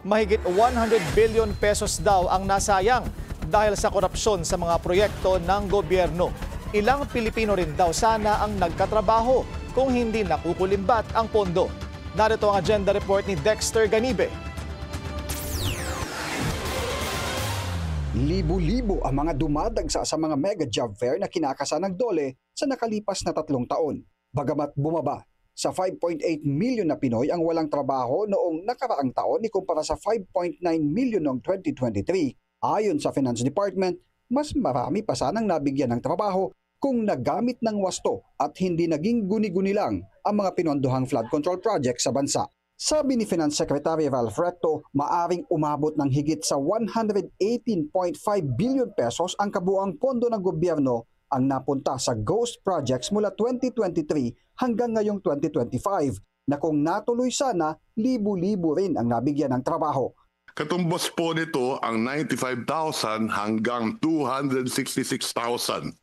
Mahigit 100 billion pesos daw ang nasayang dahil sa korupsyon sa mga proyekto ng gobyerno. Ilang Pilipino rin daw sana ang nagkatrabaho kung hindi nakukulimbat ang pondo. Narito ang agenda report ni Dexter Ganibe. Libo-libo ang mga dumadagsa sa mga mega job fair na kinakasan ng DOLE sa nakalipas na 3 taon. Bagamat bumaba sa 5.8 million na Pinoy ang walang trabaho noong nakaraang taon ikumpara sa 5.9 million noong 2023. Ayon sa Finance Department, mas marami pa sanang nabigyan ng trabaho kung nagamit ng wasto at hindi naging guni-guni lang ang mga pinondohang flood control project sa bansa. Sabi ni Finance Secretary Ralph Recto, maaring umabot ng higit sa 118.5 billion pesos ang kabuuang pondo ng gobyerno ang napunta sa ghost projects mula 2023 hanggang ngayong 2025 na kung natuloy sana, libu-libo rin ang nabigyan ng trabaho. Katumbos po nito ang 95,000 hanggang 266,000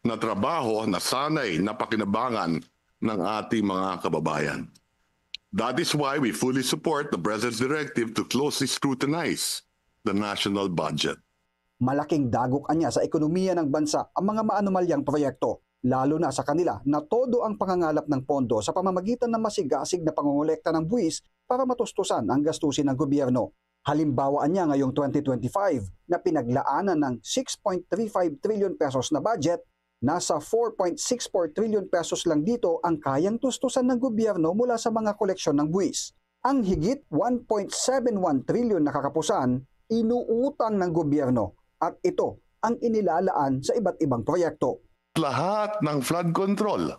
na trabaho na sana'y napakinabangan ng ating mga kababayan. That is why we fully support the President's directive to closely scrutinize the national budget. Malaking dagok anya sa ekonomiya ng bansa ang mga maanumalyang proyekto, lalo na sa kanila na todo ang pangangalap ng pondo sa pamamagitan ng masigasig na pangongolekta ng buwis para matustusan ang gastusin ng gobyerno. Halimbawa niya ngayong 2025 na pinaglaanan ng 6.35 trillion pesos na budget, nasa 4.64 trillion pesos lang dito ang kayang tustusan ng gobyerno mula sa mga koleksyon ng buwis. Ang higit 1.71 trillion na kakapusan, inuutang ng gobyerno at ito ang inilalaan sa iba't ibang proyekto. Lahat ng flood control,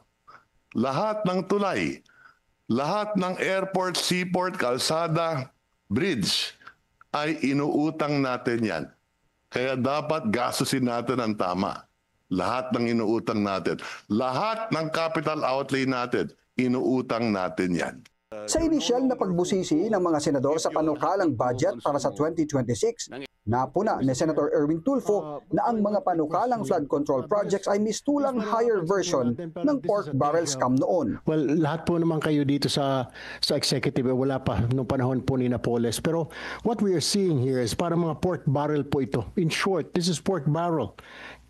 lahat ng tulay, lahat ng airport, seaport, kalsada, bridge, ay inuutang natin yan. Kaya dapat gastusin natin ang tama. Lahat ng inuutang natin, lahat ng capital outlay natin, inuutang natin yan. Sa inisyal na pagbusisi ng mga senador sa panukalang budget para sa 2026, napuna ni Senator Erwin Tulfo na ang mga panukalang flood control projects ay mistulang higher version ng pork barrel scam noon. Well, lahat po naman kayo dito sa executive, wala pa noong panahon po ni Napoles. Pero what we are seeing here is parang mga pork barrel po ito. In short, this is pork barrel.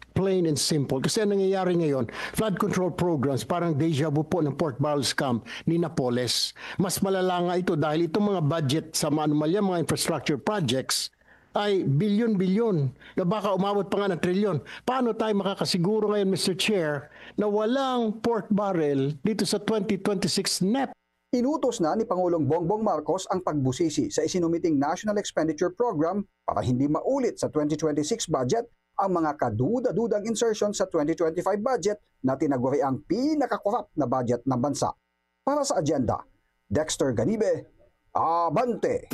Plain and simple. Kasi ang nangyayari ngayon, flood control programs, parang deja vu po ng pork barrel scam ni Napoles. Mas malala nga ito dahil itong mga budget sa anomalya, mga infrastructure projects, ay bilyon-bilyon na baka umabot pa nga ng trilyon. Paano tayo makakasiguro ngayon, Mr. Chair, na walang pork barrel dito sa 2026 NEP? Inutos na ni Pangulong Bongbong Marcos ang pagbusisi sa isinumiting National Expenditure Program para hindi maulit sa 2026 budget ang mga kaduda-dudang insertion sa 2025 budget na tinaguri ang pinakakorap na budget ng bansa. Para sa agenda, Dexter Ganibe, Abante!